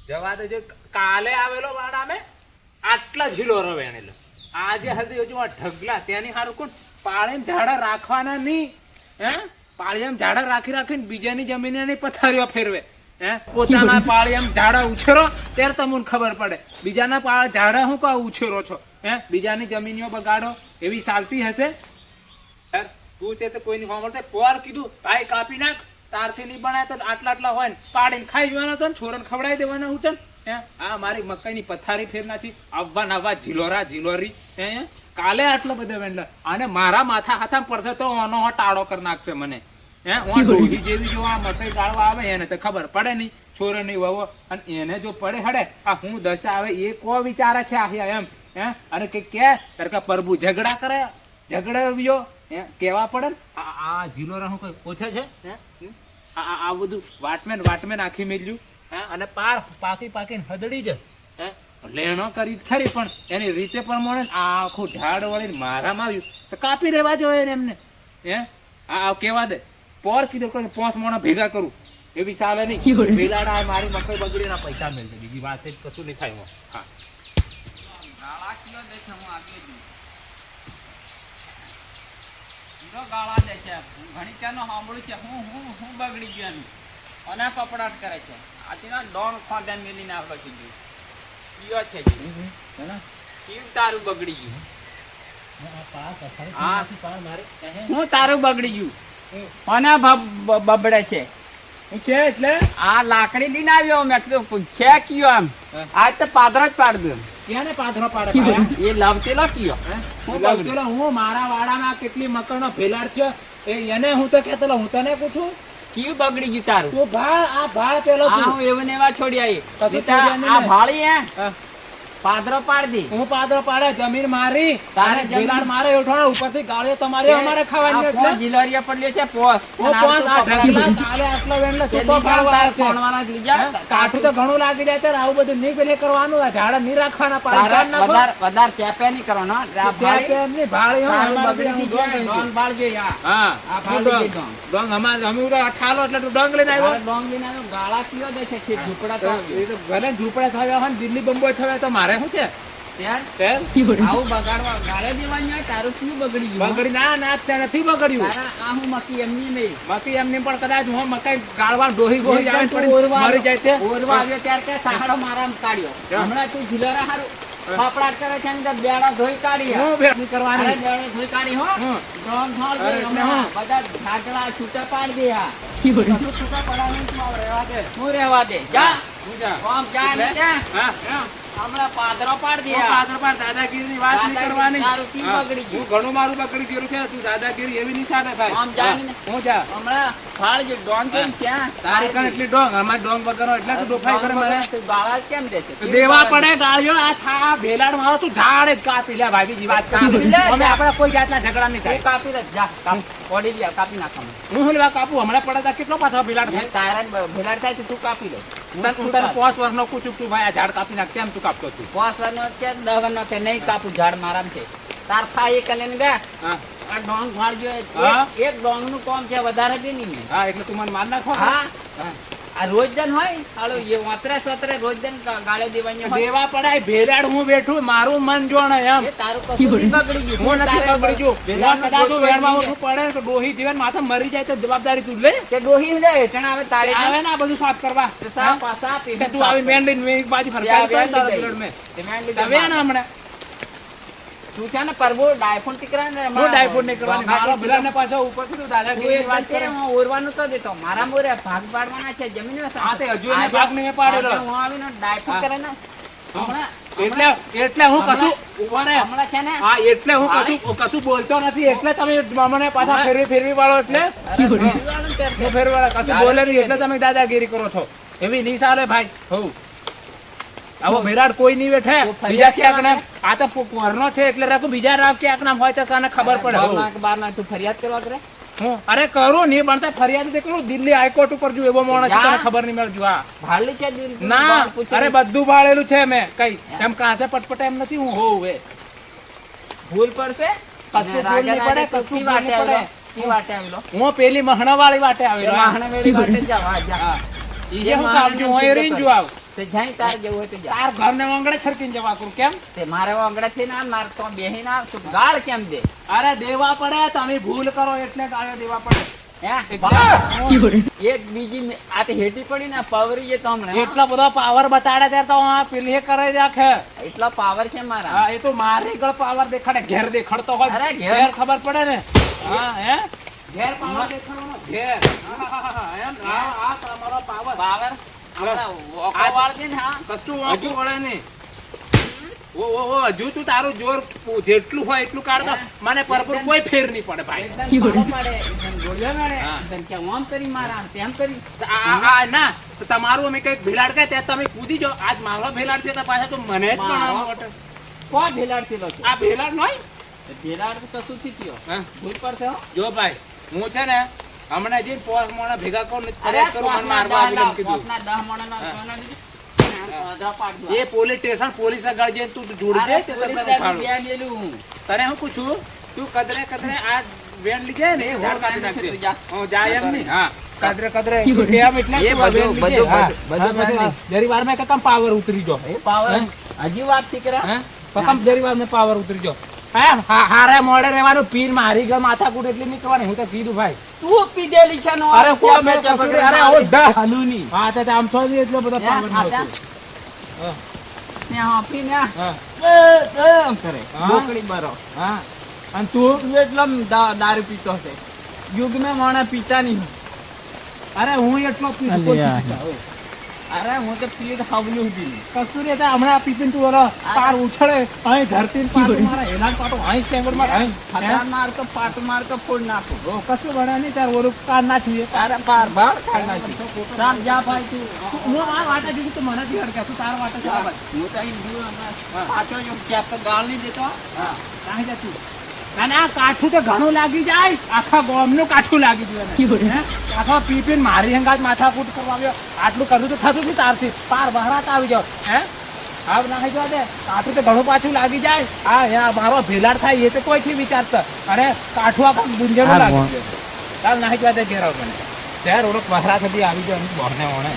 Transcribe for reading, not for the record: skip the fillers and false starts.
જવા દેજો. કાલે આવેલો વાડામે આટલા ઝીલો રવેણેલો. આજે હજી હજુ આ ઢગલા ત્યાંની હારું કોણ પાળીમ ઝાડા રાખવાના નહીં. હે પાળીમ ઝાડા રાખીને બીજાની જમીનની પથારીઓ ફેરવે. હે પોતાના પાળીમ ઝાડા ઉછેરો ત્યારે તમને ખબર પડે. બીજાના ઝાડા હું કા ઉછેરો છો? હે બીજાની જમીનીઓ બગાડો એવી ચાલતી હશે? તું તે તો કોઈની સાંભળતે પોર કીધું ભાઈ કાપી નાખ, તારથી નહીં બનાય તો આટલા હોય ને પાડીને ખાઈ જવાનો હતો ને છોરાને ખવડાવી દેવાના હું તને. હે આ મારી મકાઈની પથારી ફેર નાખી આવવા ઝીલોરી. હે કાલે આટલો બધો વેંડલા અને મારા માથા હાથા પડશે તો ઓનો ટાળો કરી નાખશે મને. હે હું ડોહી જેવી જો આ મકાઈ ગાળવા આવે એને તો ખબર પડે નહીં છોરો નહીં વવો અને એને જો પડે હડે આ હું દશા આવે એ કો વિચારે છે આહ્યા એમ. હે અને કે તરકા પ્રભુ ઝઘડા કરે ઝઘડ્યો કેવા પડે ને આ ઝીલો રહું કઈ ઓછે છે. આ બધું વાટમેન આખી મેલ્યું. અને પાકીને હદડી જ લેણો કરી ખરી પણ એની રીતે પ્રમાણે આખું ઝાડ વળીને મારામાં આવ્યું તો કાપી રહેવા જોઈએ ને એમને. હે આ કેવા દે પોર કીધું 5 મોણા ભેગા કરું એવી ચાલે નહીં. ભેલાડા મારી મકઈ બગડીના પૈસા મેળવે બીજી વાત કશું નહીં થાય. હા ગાળા દે છે ઘણી ચાનો સાંભળ્યું છે હું બગડી ગયું અને પપડાટ કરે છે. આથી ડોન ખોદા મેલીને આપણે કીધું કયો છે કેવું તારું બગડી ગયું? હું તારું બગડી ગયું અને બબડે છે એટલે આ લાકડી લઈને આવ્યો મેં કીધું છે કયો આમ આજ તો પાદરો જ પાડ દઉં. ક્યાં પાથરો પાડે એ લવતેલો કયો હું મારા વાડામાં કેટલી મકરનો ફેલાડ છે એને હું તો કેતો હું તને પૂછું કયું બગડી ગયું તારું? તું ભાળ પેલો હું એવું ને એવા છોડી આવી આ ભાળી હે પાદરો પાડ દી. હું પાદરો પાડે જમીન મારી તારે ફેલાડ મારે ઉઠાણો ઉપરથી ગાળીઓ તમારી અમારે ખાવાની એટલે જીલરિયા પડલે છે પોસ કાલે આટલો વેણલો છોટો ભાળવા છે કાઠું તો ઘણું લાગી જાય ત્યારે આવું બધું નહીં પેલે કરવાનું ઝાડા નહીં રાખવાના વધારે કેપે નહીં કરવાનો ઠાલો એટલે તું ડોંગ લઈને આવ્યો. ડોંગ લઈને આવ્યો ગાળા કયો દે છે ઝૂંપડા ભલે ઝૂંપડા થયા હોય દિલ્હી બંબોઈ થયા તો મારે શું છે આવું બગાડવા ગાળે દેવાની હોય તારું શું બગડી ગયું? બગડી ના ત્યાં નથી બગડ્યું. આ હું મકી એમની નહીં મકી એમની પણ કદાચ હું મકાઈ ગાળવા ડોહી મરી જાય તે ઓરવા આવ્યો ત્યારે કે સાહડો મારામ કાઢ્યો. હમણાં તું ઝીલરા હારું પાપડાટ કરે છે અંદર બેડા ધોઈ કાઢી કરવાની બેડા ધોઈ કાઢી હો ડોમ થોડ દે બધા ઢાકડા છૂટા પાડી દે. આ છૂટા પડાવવાનું હું રહેવા દે જા આમ જા ને હમણાં પાદરો પાડ દે. દાદાગીરી વાત નહીં કરવાની. તારું કી બગડી ગયું? હું ઘણું મારું બગડી ગયું છે. તું દાદાગીરી એવી નિશાને થાય. આમ જાને હું જા હમણાં ફાળ જે ડોંગ કેમ ક્યાં તારી કણ એટલી ડોંગ અમાર ડોંગ વગર એટલે તું ડોફાઈ કરે મને ગાળા કેમ દે છે? દેવા પડે ગાળ્યો આ થા ભેલાડ મારો તું ઝાડ જ કાપી લે ભાભીજી વાત કાપી લે. અમે આપણે કોઈ જાતના ઝઘડા નહીં થાય. કાપી દે જા કાપ ઓડી લે કાપી નાખો. હું લેવા કાપું હમણાં પડે કેટલો પાછો ભેલાડ થાય? તારા ભેલાડ થાય તો તું કાપી લે. તું તને 5 વર્ષનો કુચુક તું ભાઈ આ ઝાડ કાપી નાખ કેમ તું કાપતો તું? 5 વર્ષનો છે 10 વર્ષનો છે નહીં કાપું ઝાડ મારામ છે. તાર ખાઈ એક લઈને ગયા આ ડોંગ ફાડજો એક ડોંગ નું કામ છે વધારે બી નહીં. હા એટલે તું મને માર નાખો. હા આ રોજદન હોય હાલો એ વાતરે રોજદન ગાળે દેવાની દેવા પડાય ભેલાડ હું બેઠું મારું મન જોણે એમ. તારું કશું બગડી ગયું? હું નથી બગડી ગયું. ભેલાડ કદાચ વેણમાં હું પડે તો ડોહી જીવન માથે મરી જાય તો જવાબદારી તું લે. તે ડોહી લે હેઠણ આવે તારે આવે ને આ બધું સાફ કરવા. સાફ પાસા તું આવી મેન લઈને એક બાજુ ફરકા વેણ હમણાં તું છે ને પરબો ડાયફોન ટીકરા ને હું ડાયફોન નહીં કરવાની. મારો ભેલાડને પાછો ઉપરથી તું દાદાગીરી વાત કરે. હું ઓરવાનું તો દેતો મારા મોરે ભાગ પાડવાના છે જમીન માં. હા તે હજુ એને ભાગ નહીં પાડેલો. હું આવીને ડાયફોન કરે ને એટલે હું કશું ઉભા રહે હમણાં છે ને. હા એટલે હું કશું બોલતો નથી એટલે તમે મને પાછા ફેરવી વાળો એટલે હું ફેરવાળા કશું બોલે નહીં એટલે તમે દાદાગીરી કરો છો. એવી નહીં ચાલે ભાઈ. હોવ આવો ભેરાડ કોઈ નહીં બેઠે બીજા ક્યાંક ના આ તો પોરનો છે એટલે રાખો બીજા રાવ ક્યાંક નામ હોય તો તને ખબર પડે. બાર ના તું ફરિયાદ કરવા કરે હું અરે કરું નહીં બનતા ફરિયાદ કરું દિલ્હી હાઈકોર્ટ ઉપર જો એવો માણસ તને ખબર નહીં મળે. આ ભાડલી છે દિલ ના અરે બધું ભાળેલું છે મેં કઈ એમ કાંસે પટપટ એમ નથી હું હોઉં હવે ભૂલ પડશે કશું ભૂલ નહીં પડે કશું વાટે આવેલો. વાટે આવેલો હું પેલી મહણા વાળી વાટે આવેલો. મહણા વાળી વાટે જા જા ઈ હું કાપજો હું એ રીન જો આવ તે જાય તાર જેવું હોય તો જા. તાર ઘરને આંગણે છડકીને જવા કરું કેમ? તે મારે આંગળેથી ના માર તો બેહી ના તું ગાળ કેમ દે અરે દેવા પડે, તમે ભૂલ કરો એટલે ગાળો દેવા પડે. હે એક બીજી આ તો હેટી પડી ને પાવરી છે તો હમણાં એટલો બધો પાવર બતાડે ત્યારે તો આ પેલી કરે રાખે. એટલો પાવર છે મારા હા એ તો મારે ગળ પાવર દેખાડે, ઘેર દેખાડતો હોય. અરે ઘેર. ઘેર ખબર પડે ને. હા હે ઘેર પાવર દેખાડવાનો ઘેર. એમ આ તમારો પાવર. પાવર આ વાળ દે ને હા કશું વાંચું વળે નહીં. ઓ હજુ તું તારું જોર જેટલું હોય એટલું કાઢતો મને પરપુર કોઈ ફેર નહીં પડે ભાઈ. એકદમ પાડો પાડે, એકદમ ગોળીઓ મારે, હા. એકદમ કે ઓમ કરી મારા, તેમ કરી. ના તો તમારું અમે કઈક ભેલાડ કહે ત્યાં તમે કૂદી જાઓ. આજ મારો ભેલાડ થયો તો પાછા તો મને જ મારો? પણ કોણ ભેલાડ થયેલો છે? આ ભેલાડ નહીં. ભેલાડ તો કશું થી થયો. હા? ભૂલ પર થયો? જો ભાઈ હું છે ને હમણાં જઈને પોસ મોણા ભેગા કરું ને અરે ફરિયાદ કરું, મને મારવા આવી એમ કીધું. પોસના 10 માણસના હા. સોના દીધી. અધા પાડ દો. એ પોલીસ સ્ટેશન પોલીસ આગળ જઈને તું જોડજે અરે તે પોલીસ તને સ્ટેશન ઉપાડું. બે લેલું હું. તને હું પૂછું તું કદરે આ વેન લઈ જાય ને એ હોડ કાઢી નાખજે. જા. હું જાય એમ નહીં. હા કદરે કેમ એટલે એ તું આ વેન બધું- લઈ જાય. બધું- હા, બધું હા, જરી વાર મેં કમ પાવર ઉતરી જો. એ પાવર હજી વાત ઠીકરા. હે કમ જરી વાર મેં પાવર ઉતરી જો. હારે મોડે રહેવાનું પીર મારી ગયો માથાકૂટ એટલી નીકળવાની. હું તો કીધું ભાઈ. તું પીધેલી છે નો અરે કોઈ મેં કશું નહીં. અરે આવો દસ. હાલુની હા તો આમ છો નહીં એટલો બધો પાવર હા, નહોતો. ને હાફી ને હા એમ કરે હા. બોકડી બરો હા અને તું તું એટલો દારૂ પીતો છે યુગ में મોણા પીતા નહીં અરે હું એટલો પીતો કોઈ અલ્યા. પીતો. અરે હું તો પીડ ખાવલું હતી કશું નહીં હતા હમણાં પીપીને તું ઓલો પાર ઉછળે અહીં ધરતી ને પાટું મારે હેલાન પાટું અહીં સેંગડ મારે અહીં ખતરા માર તો પાટ માર તો ફોડ નાખું ઓ, કશું બને નહીં તાર ઓલું કાર ના છીએ તારે પાર બાર ખાઈ નાખી રામ જા ભાઈ તું હું આ વાટા જોઉં તો મને જ હડકે તું તાર વાટા છે આ બાજુ. હું તો અહીં જોઉં હમણાં. પાછો જો ક્યાંક તો ગાળ નહીં દેતો હા કાંઈ જા તું ના ના કાઠું તો ઘણું લાગી જાય આખા ગામનું કાઠું લાગી જાય હે? આખા પી પીને મારી હંગાત માથાકૂટ કરવા આવ્યો આટલું કરવું તો થતું નથી તારથી પાર બહારાત આવી જાવ હે આવ નાખી જવા દે કાઠું તો ઘણું પાછું લાગી જાય હા યા મારો ભેલાડ થાય એ તો કોઈથી વિચારતા અને કાઠું આખા ગુંજેલું લાગી જાય ચાલ નાખી જવા દે ઘેર આવ મને ત્યારે ઓળખ બહારા થતી આવી જાય બહારને વણે